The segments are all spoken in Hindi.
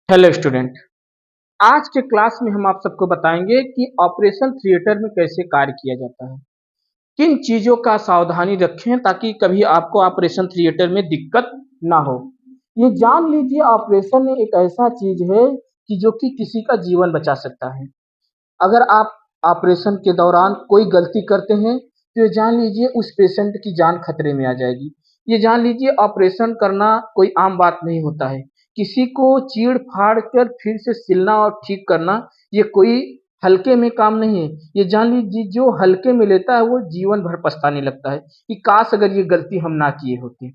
Hello student. आज के क्लास में हम आप सबको बताएंगे कि ऑपरेशन थिएटर में कैसे कार्य किया जाता है। किन चीजों का सावधानी रखें ताकि कभी आपको ऑपरेशन थिएटर में दिक्कत ना हो। ये जान लीजिए, ऑपरेशन एक ऐसा चीज है कि जो कि किसी का जीवन बचा सकता है। अगर आप ऑपरेशन के दौरान कोई गलती करते हैं तो ये जान लीजिए उस पेशेंट की जान खतरे में आ जाएगी। ये जान लीजिए ऑपरेशन करना कोई आम बात नहीं होता है। किसी को चीड़ फाड़ कर फिर से सिलना और ठीक करना ये कोई हल्के में काम नहीं है। ये जान लीजिए जो हल्के में लेता है वो जीवन भर पछताने लगता है कि काश अगर ये गलती हम ना किए होते।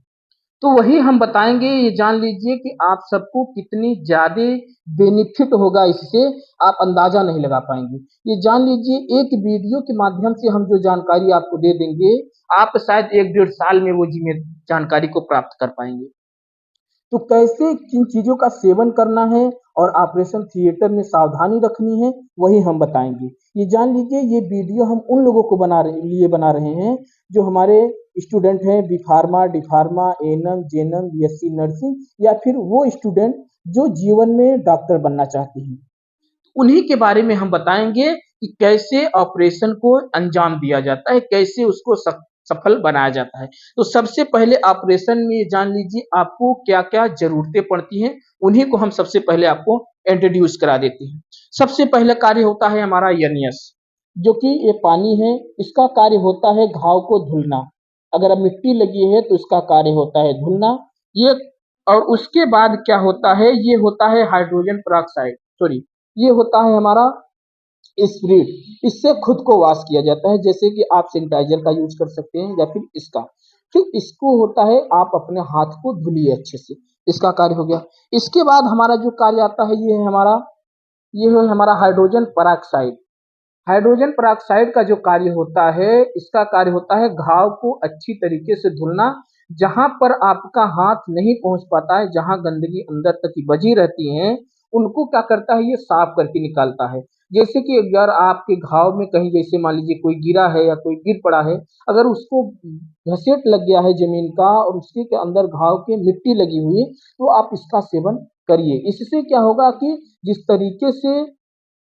तो वही हम बताएंगे। ये जान लीजिए कि आप सबको कितनी ज्यादा बेनिफिट होगा इससे, आप अंदाजा नहीं लगा पाएंगे। ये जान लीजिए एक वीडियो के माध्यम से हम जो जानकारी आपको दे देंगे, आप शायद 1 डेढ़ साल में वो जानकारी को प्राप्त कर पाएंगे। तो कैसे किन चीजों का सेवन करना है और ऑपरेशन थिएटर में सावधानी रखनी है, वही हम बताएंगे। ये जान लीजिए ये वीडियो हम उन लोगों को बना रहे हैं जो हमारे स्टूडेंट हैं, B pharma, D pharma, ANM, GNM, BSc nursing, या फिर वो स्टूडेंट जो जीवन में डॉक्टर बनना चाहते हैं। उन्हीं के बारे में हम बताएंगे कि कैसे ऑपरेशन को अंजाम दिया जाता है, कैसे उसको सफल बनाया जाता है। तो सबसे पहले ऑपरेशन में ये जान लीजिए आपको क्या क्या जरूरतें पड़ती हैं, उन्हीं को हम सबसे पहले आपको इंट्रोड्यूस करा देते हैं। सबसे पहले कार्य होता है हमारा यनियस, जो कि ये पानी है। इसका कार्य होता है घाव को धुलना। अगर अब मिट्टी लगी है तो इसका कार्य होता है धुलना। ये और उसके बाद क्या होता है, ये होता है हाइड्रोजन पेरोक्साइड, सॉरी, ये होता है हमारा स्प्रिट। इससे खुद को वॉश किया जाता है, जैसे कि आप सैनिटाइजर का यूज कर सकते हैं या फिर इसका। फिर इसको होता है आप अपने हाथ को धुलिए अच्छे से, इसका कार्य हो गया। इसके बाद हमारा जो कार्य आता है ये है हमारा हाइड्रोजन पेरोक्साइड। हाइड्रोजन पेरोक्साइड का जो कार्य होता है, इसका कार्य होता है घाव को अच्छी तरीके से धुलना। जहां पर आपका हाथ नहीं पहुंच पाता है, जहां गंदगी अंदर तक की बजी रहती है, उनको क्या करता है, ये साफ करके निकालता है। जैसे कि अगर आपके घाव में कहीं जैसे मान लीजिए कोई गिरा है या कोई गिर पड़ा है, अगर उसको घसेट लग गया है जमीन का और उसके के अंदर घाव के मिट्टी लगी हुई है, तो आप इसका सेवन करिए। इससे क्या होगा कि जिस तरीके से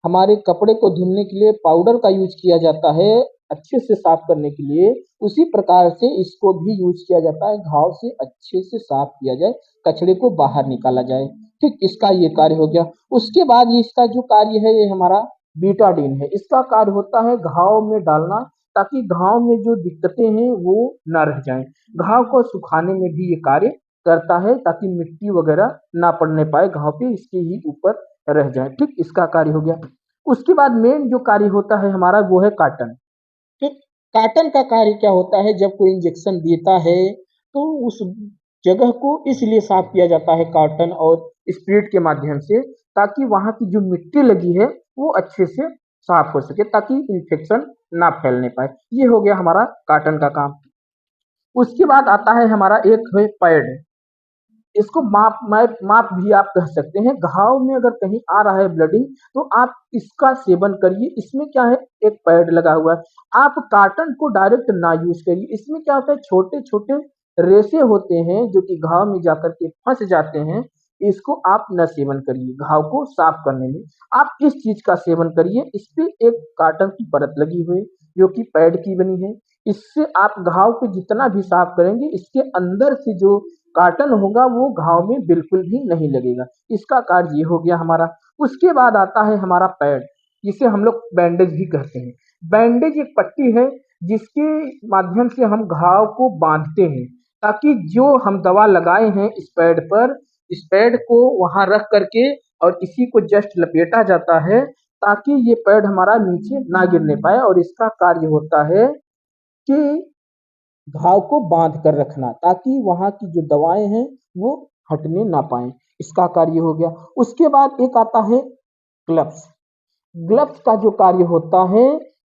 हमारे कपड़े को धुलने के लिए पाउडर का यूज किया जाता है अच्छे से साफ करने के लिए, उसी प्रकार से इसको भी यूज किया जाता है घाव से अच्छे से साफ किया जाए, कचड़े को बाहर निकाला जाए। ठीक, इसका ये कार्य हो गया। उसके बाद ये इसका जो कार्य है ये हमारा बीटाडीन है। इसका कार्य होता है घाव में डालना, ताकि घाव में जो दिक्कतें हैं वो ना रह जाएं। घाव को सुखाने में भी ये कार्य करता है, ताकि मिट्टी वगैरह ना पड़ने पाए घाव पे, इसके ही ऊपर रह जाए। ठीक, इसका कार्य हो गया। उसके बाद मेन जो कार्य होता है हमारा वो है काटन। ठीक, काटन का कार्य क्या होता है, जब कोई इंजेक्शन देता है तो उस जगह को इसलिए साफ किया जाता है काटन और स्प्रिट के माध्यम से, ताकि वहां की जो मिट्टी लगी है वो अच्छे से साफ हो सके, ताकि इंफेक्शन ना फैलने पाए। ये हो गया हमारा काटन का काम। उसके बाद आता है हमारा एक है पैड। इसको माप भी आप कह सकते हैं। घाव में अगर कहीं आ रहा है ब्लडिंग, तो आप इसका सेवन करिए। इसमें क्या है, एक पैड लगा हुआ है। आप काटन को डायरेक्ट ना यूज करिए। इसमें क्या होता है, छोटे छोटे रेशे होते हैं जो कि घाव में जाकर के फंस जाते हैं। इसको आप न सेवन करिए। घाव को साफ करने में आप इस चीज का सेवन करिए। इस पे एक काटन की परत लगी हुई है जो कि पैड की बनी है। इससे आप घाव को जितना भी साफ करेंगे, इसके अंदर से जो काटन होगा वो घाव में बिल्कुल भी नहीं लगेगा। इसका कार्य ये हो गया हमारा। उसके बाद आता है हमारा पैड, जिसे हम लोग बैंडेज भी कहते हैं। बैंडेज एक पट्टी है जिसके माध्यम से हम घाव को बांधते हैं, ताकि जो हम दवा लगाए हैं इस पैड पर, इस पैड को वहां रख करके और इसी को जस्ट लपेटा जाता है, ताकि ये पैड हमारा नीचे ना गिरने पाए। और इसका कार्य होता है कि घाव को बांध कर रखना, ताकि वहां की जो दवाएं हैं वो हटने ना पाए। इसका कार्य हो गया। उसके बाद एक आता है ग्लव्स। ग्लव्स का जो कार्य होता है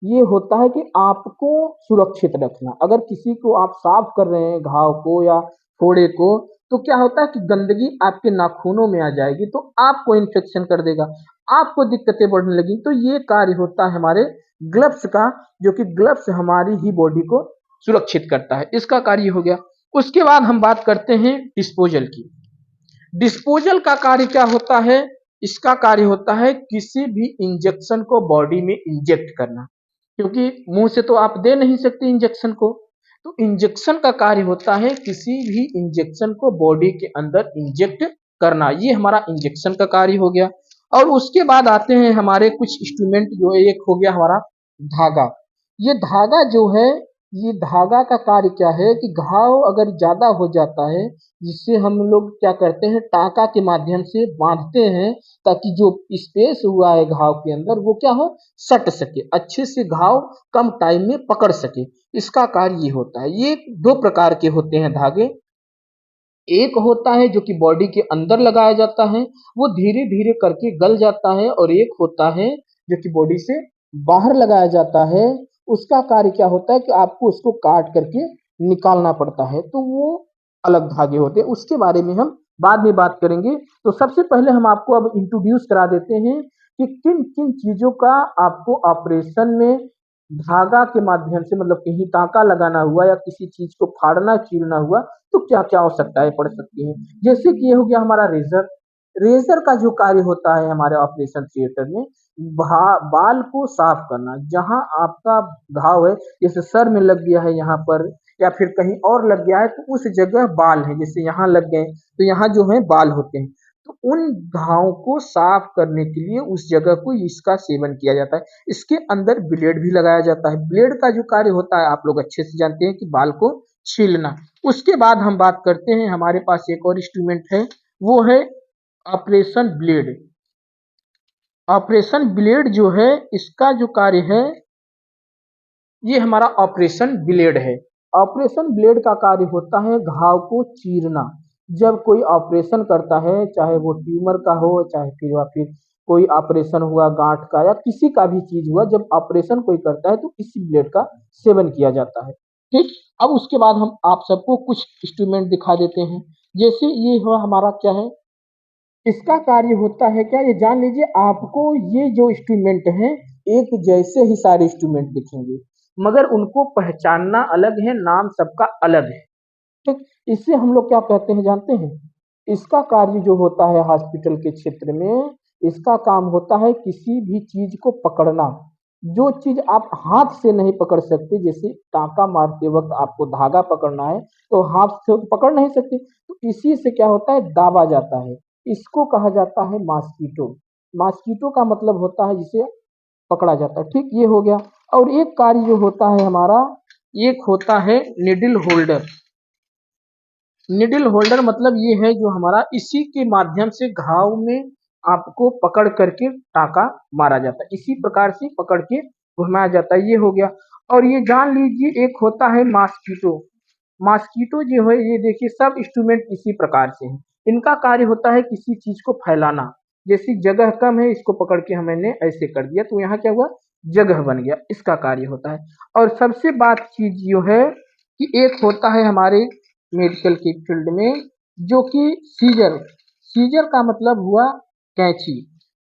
ये होता है कि आपको सुरक्षित रखना। अगर किसी को आप साफ कर रहे हैं घाव को या फोड़े को, तो क्या होता है कि गंदगी आपके नाखूनों में आ जाएगी, तो आपको इन्फेक्शन कर देगा, आपको दिक्कतें बढ़ने लगी। तो ये कार्य होता है हमारे ग्लव्स का, जो कि ग्लव्स हमारी ही बॉडी को सुरक्षित करता है। इसका कार्य हो गया। उसके बाद हम बात करते हैं डिस्पोजल की। डिस्पोजल का कार्य क्या होता है, इसका कार्य होता है किसी भी इंजेक्शन को बॉडी में इंजेक्ट करना, क्योंकि मुंह से तो आप दे नहीं सकते इंजेक्शन को। तो इंजेक्शन का कार्य होता है किसी भी इंजेक्शन को बॉडी के अंदर इंजेक्ट करना, ये हमारा इंजेक्शन का कार्य हो गया। और उसके बाद आते हैं हमारे कुछ इंस्ट्रूमेंट, जो एक हो गया हमारा धागा। ये धागा जो है, ये धागा का कार्य क्या है कि घाव अगर ज्यादा हो जाता है, जिससे हम लोग क्या करते हैं, टाँका के माध्यम से बांधते हैं, ताकि जो स्पेस हुआ है घाव के अंदर वो क्या हो, सट सके, अच्छे से घाव कम टाइम में पकड़ सके। इसका कार्य ये होता है। ये दो प्रकार के होते हैं धागे। एक होता है जो कि बॉडी के अंदर लगाया जाता है, वो धीरे धीरे करके गल जाता है, और एक होता है जो कि बॉडी से बाहर लगाया जाता है। उसका कार्य क्या होता है कि आपको उसको काट करके निकालना पड़ता है, तो वो अलग धागे होते हैं। उसके बारे में हम बाद में बात करेंगे। तो सबसे पहले हम आपको अब इंट्रोड्यूस करा देते हैं कि किन किन चीजों का आपको ऑपरेशन में धागा के माध्यम से, मतलब कहीं टाँका लगाना हुआ या किसी चीज को फाड़ना चीरना हुआ, तो क्या क्या आवश्यकताएं पड़ सकती हैं। जैसे कि ये हो गया हमारा रेजर। रेजर का जो कार्य होता है हमारे ऑपरेशन थिएटर में, बाल को साफ करना। जहां आपका घाव है, जैसे सर में लग गया है यहाँ पर, या फिर कहीं और लग गया है, तो उस जगह बाल है, जैसे यहाँ लग गए तो यहाँ जो है बाल होते हैं। तो उन घावों को साफ करने के लिए उस जगह को इसका सेवन किया जाता है। इसके अंदर ब्लेड भी लगाया जाता है। ब्लेड का जो कार्य होता है आप लोग अच्छे से जानते हैं कि बाल को छीलना। उसके बाद हम बात करते हैं, हमारे पास एक और इंस्ट्रूमेंट है, वो है ऑपरेशन ब्लेड। ऑपरेशन ब्लेड जो है, इसका जो कार्य है, ये हमारा ऑपरेशन ब्लेड है। ऑपरेशन ब्लेड का कार्य होता है घाव को चीरना। जब कोई ऑपरेशन करता है, चाहे वो ट्यूमर का हो, चाहे फिर कोई ऑपरेशन हुआ गांठ का या किसी का भी चीज हुआ, जब ऑपरेशन कोई करता है तो इसी ब्लेड का सेवन किया जाता है। ठीक। अब उसके बाद हम आप सबको कुछ इंस्ट्रूमेंट दिखा देते हैं। जैसे ये हुआ हमारा क्या है, इसका कार्य होता है क्या, ये जान लीजिए। आपको ये जो इंस्ट्रूमेंट हैं, एक जैसे ही सारे इंस्ट्रूमेंट दिखेंगे, मगर उनको पहचानना अलग है, नाम सबका अलग है। ठीक। इससे हम लोग क्या कहते हैं जानते हैं, इसका कार्य जो होता है हॉस्पिटल के क्षेत्र में, इसका काम होता है किसी भी चीज को पकड़ना। जो चीज आप हाथ से नहीं पकड़ सकते, जैसे टाँका मारते वक्त आपको धागा पकड़ना है, तो हाथ से तो पकड़ नहीं सकते, तो इसी से क्या होता है, दाबा जाता है। इसको कहा जाता है मॉस्किटो। मॉस्किटो का मतलब होता है जिसे पकड़ा जाता है। ठीक, ये हो गया। और एक कार्य जो होता है हमारा, एक होता है निडल होल्डर। निडल होल्डर मतलब ये है जो हमारा, इसी के माध्यम से घाव में आपको पकड़ करके टाँका मारा जाता है, इसी प्रकार से पकड़ के घुमाया जाता है। ये हो गया। और ये जान लीजिए एक होता है मॉस्किटो। मॉस्किटो जो है, ये देखिए सब इंस्ट्रूमेंट इसी प्रकार से हैं। इनका कार्य होता है किसी चीज को फैलाना। जैसी जगह कम है, इसको पकड़ के हमने ऐसे कर दिया, तो यहाँ क्या हुआ, जगह बन गया, इसका कार्य होता है। और सबसे बात चीज जो है कि एक होता है हमारे मेडिकल की फील्ड में, जो कि सीजर। सीजर का मतलब हुआ कैंची।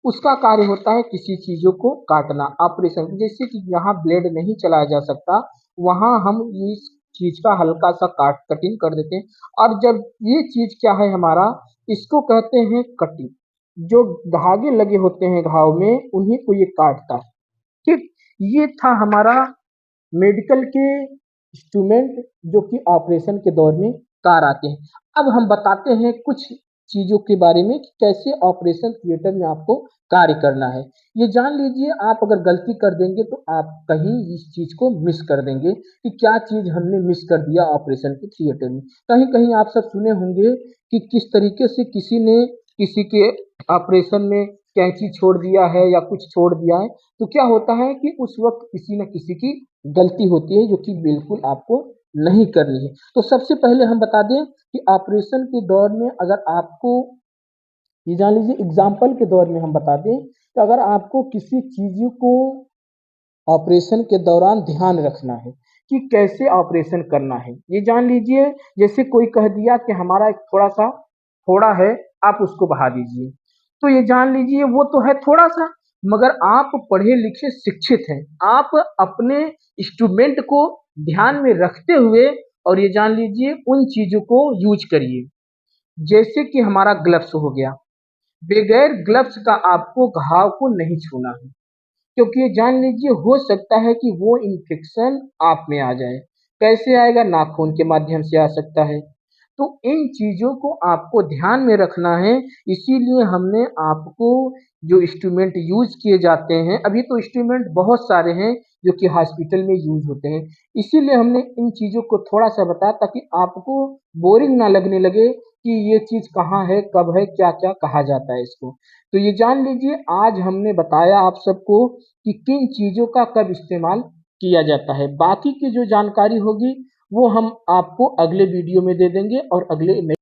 उसका कार्य होता है किसी चीजों को काटना, ऑपरेशन। जैसे कि यहाँ ब्लेड नहीं चलाया जा सकता, वहां हम इस चीज का हल्का सा कटिंग कर देते हैं। और जब ये चीज क्या है हमारा, इसको कहते हैं कटिंग। जो धागे लगे होते हैं घाव में, उन्हीं को ये काटता है। ठीक। ये था हमारा मेडिकल के इंस्ट्रूमेंट जो कि ऑपरेशन के दौर में कार आते हैं। अब हम बताते हैं कुछ चीजों के बारे में कि कैसे ऑपरेशन थिएटर में आपको कार्य करना है। ये जान लीजिए, आप अगर गलती कर देंगे तो आप कहीं इस चीज को मिस कर देंगे कि क्या चीज हमने मिस कर दिया ऑपरेशन के थिएटर में। कहीं कहीं आप सब सुने होंगे कि किस तरीके से किसी ने किसी के ऑपरेशन में कैंची छोड़ दिया है या कुछ छोड़ दिया है। तो क्या होता है कि उस वक्त किसी न किसी की गलती होती है, जो कि बिल्कुल आपको नहीं करनी है। तो सबसे पहले हम बता दें कि ऑपरेशन के दौर में अगर आपको, ये जान लीजिए एग्जाम्पल के दौर में हम बता दें कि अगर आपको किसी चीज को ऑपरेशन के दौरान ध्यान रखना है कि कैसे ऑपरेशन करना है, ये जान लीजिए। जैसे कोई कह दिया कि हमारा एक थोड़ा सा फोड़ा है, आप उसको बहा दीजिए, तो ये जान लीजिए वो तो है थोड़ा सा, मगर आप पढ़े लिखे शिक्षित हैं, आप अपने इंस्ट्रूमेंट को ध्यान में रखते हुए, और ये जान लीजिए उन चीजों को यूज करिए। जैसे कि हमारा ग्लव्स हो गया, बगैर ग्लव्स का आपको घाव को नहीं छूना है, क्योंकि ये जान लीजिए हो सकता है कि वो इन्फेक्शन आप में आ जाए। कैसे आएगा? नाखून के माध्यम से आ सकता है। तो इन चीज़ों को आपको ध्यान में रखना है, इसीलिए हमने आपको जो इंस्ट्रूमेंट यूज़ किए जाते हैं, अभी तो इंस्ट्रूमेंट बहुत सारे हैं जो कि हॉस्पिटल में यूज़ होते हैं। इसीलिए हमने इन चीज़ों को थोड़ा-सा बताया ताकि आपको बोरिंग ना लगने लगे कि ये चीज़ कहाँ है, कब है, क्या-क्या कहा जाता है इसको। तो ये जान लीजिए आज हमने बताया आप सबको कि किन चीज़ों का कब इस्तेमाल किया जाता है। बाकी की जो जानकारी होगी वो हम आपको अगले वीडियो में दे देंगे और अगले